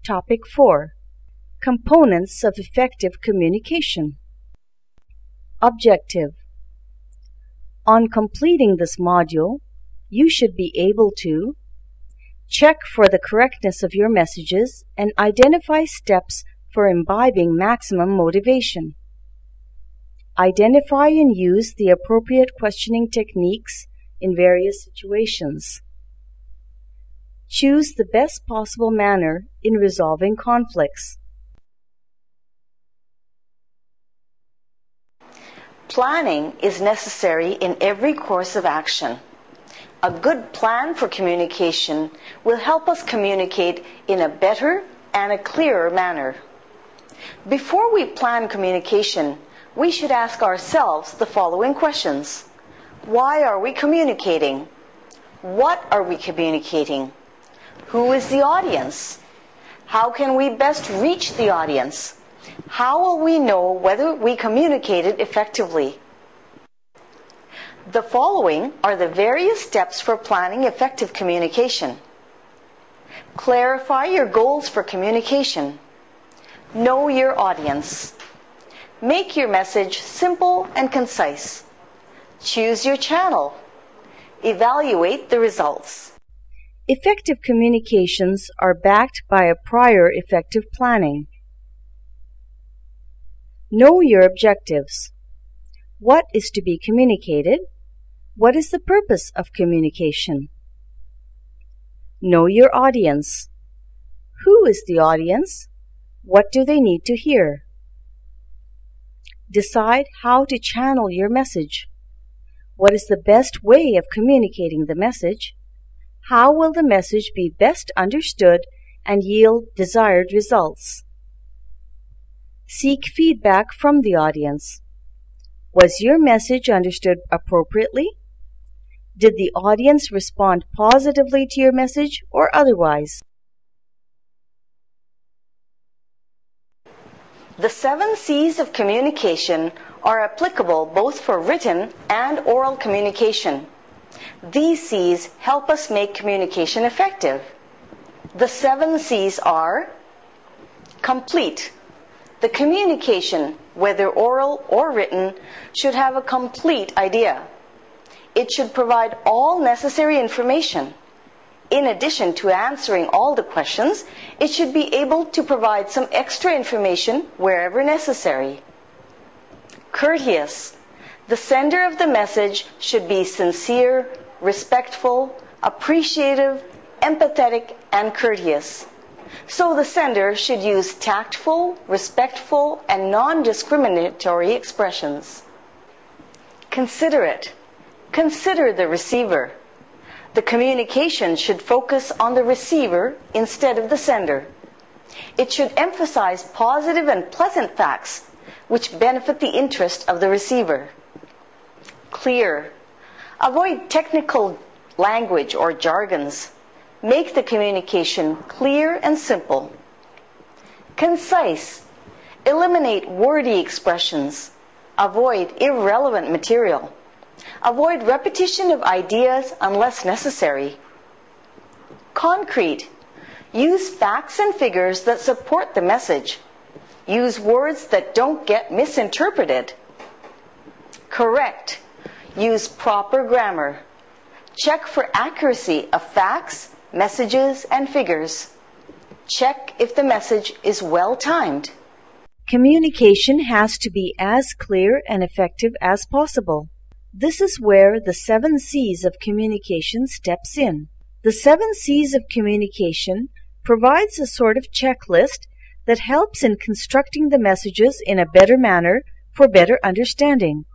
Topic 4. Components of Effective Communication. Objective. On completing this module, you should be able to check for the correctness of your messages and identify steps for imbibing maximum motivation. Identify and use the appropriate questioning techniques in various situations. Choose the best possible manner in resolving conflicts. Planning is necessary in every course of action. A good plan for communication will help us communicate in a better and a clearer manner. Before we plan communication, we should ask ourselves the following questions. Why are we communicating? What are we communicating? Who is the audience? How can we best reach the audience? How will we know whether we communicated effectively? The following are the various steps for planning effective communication. Clarify your goals for communication. Know your audience. Make your message simple and concise. Choose your channel. Evaluate the results. Effective communications are backed by a prior effective planning. Know your objectives. What is to be communicated? What is the purpose of communication? Know your audience. Who is the audience? What do they need to hear? Decide how to channel your message. What is the best way of communicating the message? How will the message be best understood and yield desired results? Seek feedback from the audience. Was your message understood appropriately? Did the audience respond positively to your message or otherwise? The 7 C's of communication are applicable both for written and oral communication. These C's help us make communication effective. The 7 C's are complete. The communication, whether oral or written, should have a complete idea. It should provide all necessary information. In addition to answering all the questions, it should be able to provide some extra information wherever necessary. Courteous. The sender of the message should be sincere, respectful, appreciative, empathetic, and courteous. So the sender should use tactful, respectful, and non-discriminatory expressions. Considerate. Consider the receiver. The communication should focus on the receiver instead of the sender. It should emphasize positive and pleasant facts which benefit the interest of the receiver. Clear. Avoid technical language or jargons. Make the communication clear and simple. Concise. Eliminate wordy expressions. Avoid irrelevant material. Avoid repetition of ideas unless necessary. Concrete. Use facts and figures that support the message. Use words that don't get misinterpreted. Correct. Use proper grammar. Check for accuracy of facts, messages, and figures. Check if the message is well timed. Communication has to be as clear and effective as possible. This is where the 7 C's of communication steps in. The 7 C's of communication provides a sort of checklist that helps in constructing the messages in a better manner for better understanding.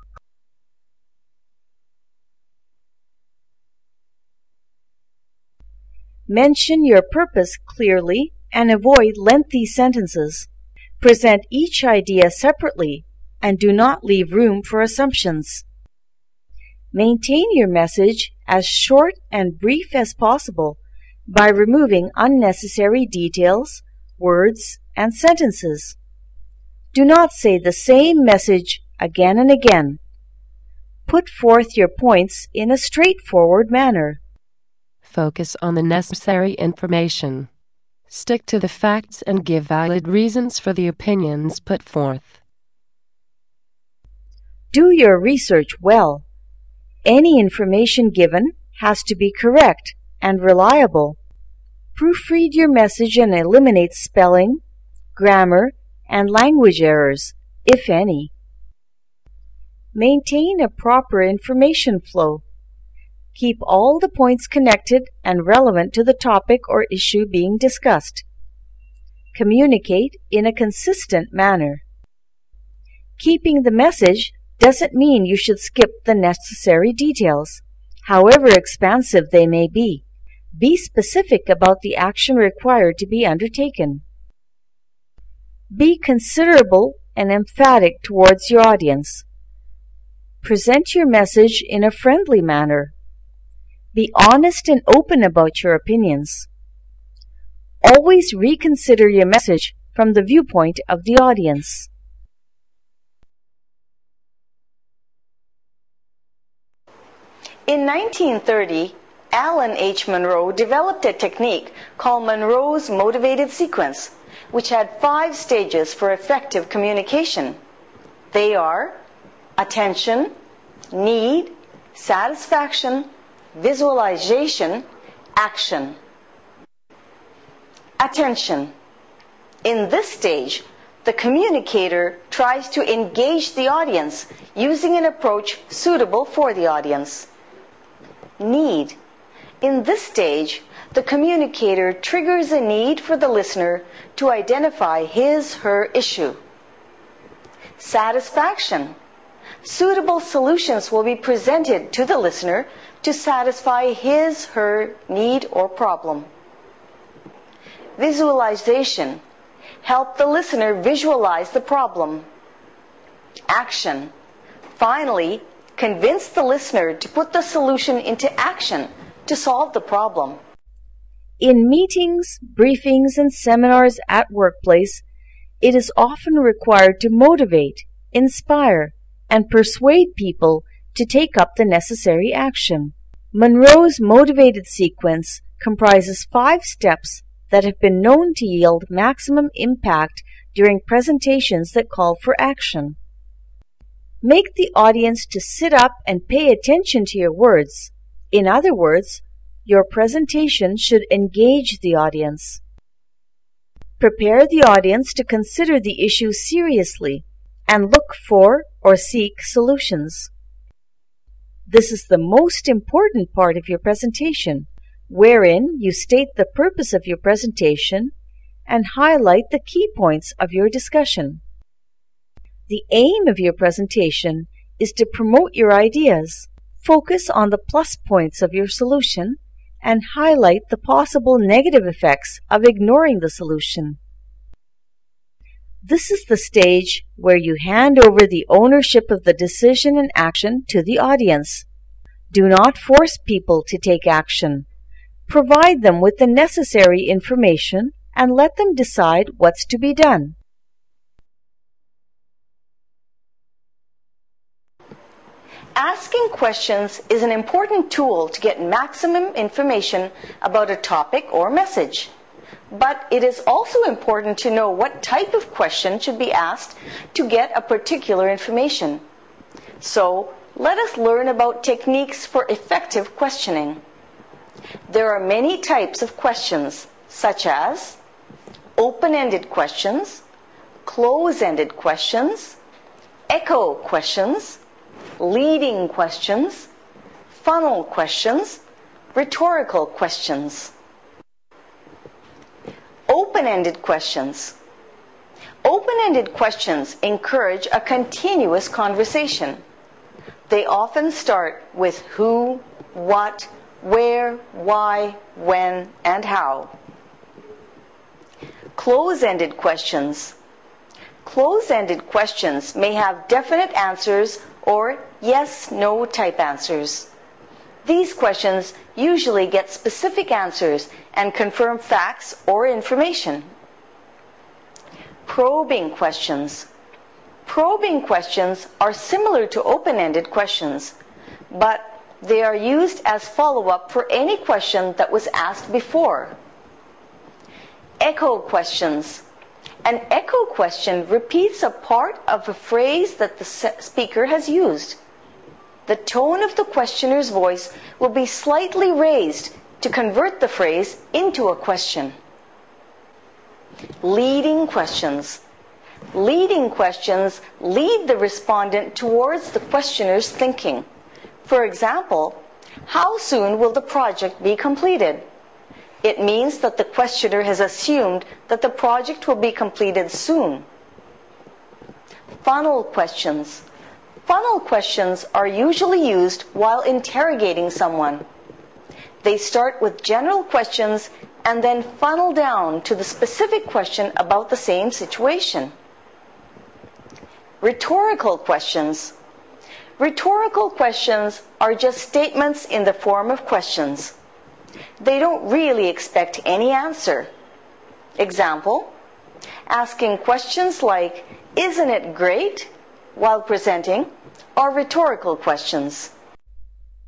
Mention your purpose clearly and avoid lengthy sentences. Present each idea separately and do not leave room for assumptions. Maintain your message as short and brief as possible by removing unnecessary details, words, and sentences. Do not say the same message again and again. Put forth your points in a straightforward manner. Focus on the necessary information. Stick to the facts and give valid reasons for the opinions put forth. Do your research well. Any information given has to be correct and reliable. Proofread your message and eliminate spelling, grammar, and language errors, if any. Maintain a proper information flow. Keep all the points connected and relevant to the topic or issue being discussed. Communicate in a consistent manner. Keeping the message doesn't mean you should skip the necessary details, however expansive they may be. Be specific about the action required to be undertaken. Be considerable and emphatic towards your audience. Present your message in a friendly manner. Be honest and open about your opinions. Always reconsider your message from the viewpoint of the audience. In 1930, Alan H. Monroe developed a technique called Monroe's motivated sequence, which had 5 stages for effective communication. They are attention, need, satisfaction, visualization, action. Attention. In this stage, the communicator tries to engage the audience using an approach suitable for the audience. Need. In this stage, the communicator triggers a need for the listener to identify his/her issue. Satisfaction. Suitable solutions will be presented to the listener to satisfy his/her need or problem. Visualization. Help the listener visualize the problem. Action. Finally, convince the listener to put the solution into action to solve the problem. In meetings, briefings, and seminars at workplace, it is often required to motivate, inspire, and persuade people to take up the necessary action. Monroe's motivated sequence comprises 5 steps that have been known to yield maximum impact during presentations that call for action. Make the audience to sit up and pay attention to your words. In other words, your presentation should engage the audience. Prepare the audience to consider the issue seriously and look for or seek solutions. This is the most important part of your presentation, wherein you state the purpose of your presentation and highlight the key points of your discussion. The aim of your presentation is to promote your ideas, focus on the plus points of your solution, and highlight the possible negative effects of ignoring the solution. This is the stage where you hand over the ownership of the decision and action to the audience. Do not force people to take action. Provide them with the necessary information and let them decide what's to be done. Asking questions is an important tool to get maximum information about a topic or message. But it is also important to know what type of question should be asked to get a particular information. So, let us learn about techniques for effective questioning. There are many types of questions, such as open-ended questions, close-ended questions, echo questions, leading questions, funnel questions, rhetorical questions. Open-ended questions. Open-ended questions encourage a continuous conversation. They often start with who, what, where, why, when, and how. Close-ended questions. Close-ended questions may have definite answers or yes/no type answers. These questions usually get specific answers and confirm facts or information. Probing questions. Probing questions are similar to open-ended questions, but they are used as follow-up for any question that was asked before. Echo questions. An echo question repeats a part of a phrase that the speaker has used. The tone of the questioner's voice will be slightly raised to convert the phrase into a question. Leading questions. Leading questions lead the respondent towards the questioner's thinking. For example, how soon will the project be completed? It means that the questioner has assumed that the project will be completed soon. Funnel questions. Funnel questions are usually used while interrogating someone. They start with general questions and then funnel down to the specific question about the same situation. Rhetorical questions. Rhetorical questions are just statements in the form of questions. They don't really expect any answer. Example, asking questions like, "Isn't it great?" while presenting are rhetorical questions.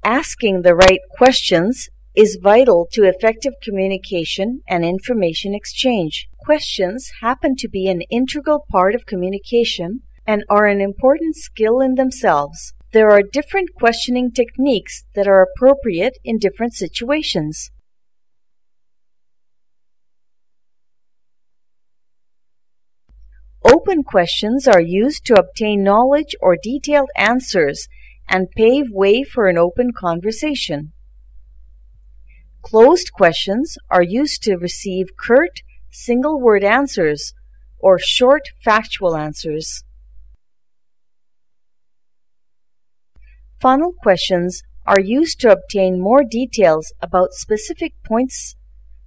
Asking the right questions is vital to effective communication and information exchange. Questions happen to be an integral part of communication and are an important skill in themselves. There are different questioning techniques that are appropriate in different situations. Open questions are used to obtain knowledge or detailed answers and pave way for an open conversation. Closed questions are used to receive curt, single-word answers or short, factual answers. Funnel questions are used to obtain more details about specific points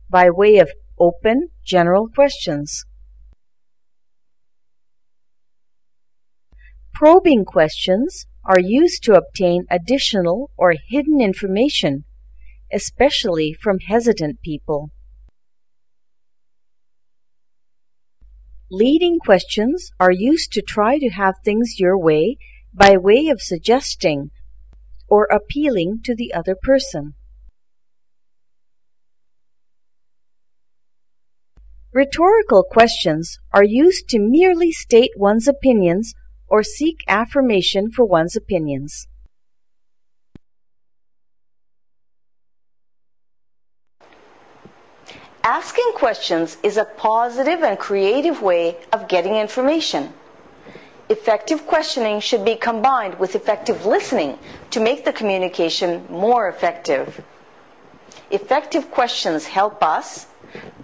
by way of open, general questions. Probing questions are used to obtain additional or hidden information, especially from hesitant people. Leading questions are used to try to have things your way by way of suggesting or appealing to the other person. Rhetorical questions are used to merely state one's opinions or seek affirmation for one's opinions. Asking questions is a positive and creative way of getting information. Effective questioning should be combined with effective listening to make the communication more effective. Effective questions help us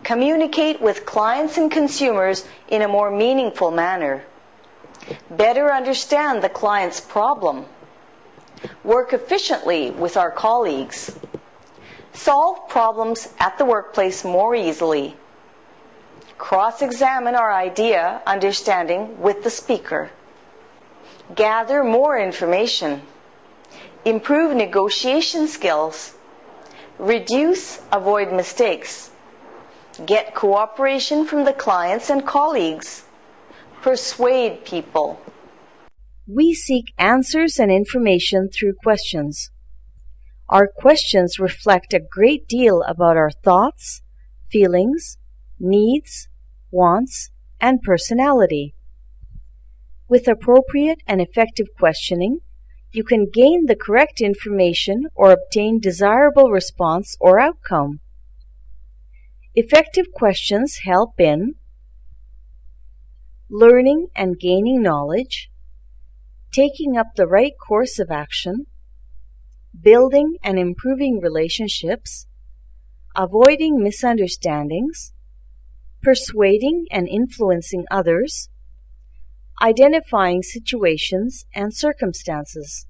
communicate with clients and consumers in a more meaningful manner, better understand the client's problem, work efficiently with our colleagues, solve problems at the workplace more easily, cross-examine our idea understanding with the speaker, gather more information, improve negotiation skills, avoid mistakes, get cooperation from the clients and colleagues, persuade people. We seek answers and information through questions. Our questions reflect a great deal about our thoughts, feelings, needs, wants, and personality. With appropriate and effective questioning, you can gain the correct information or obtain desirable response or outcome. Effective questions help in learning and gaining knowledge, taking up the right course of action, building and improving relationships, avoiding misunderstandings, persuading and influencing others, identifying situations and circumstances.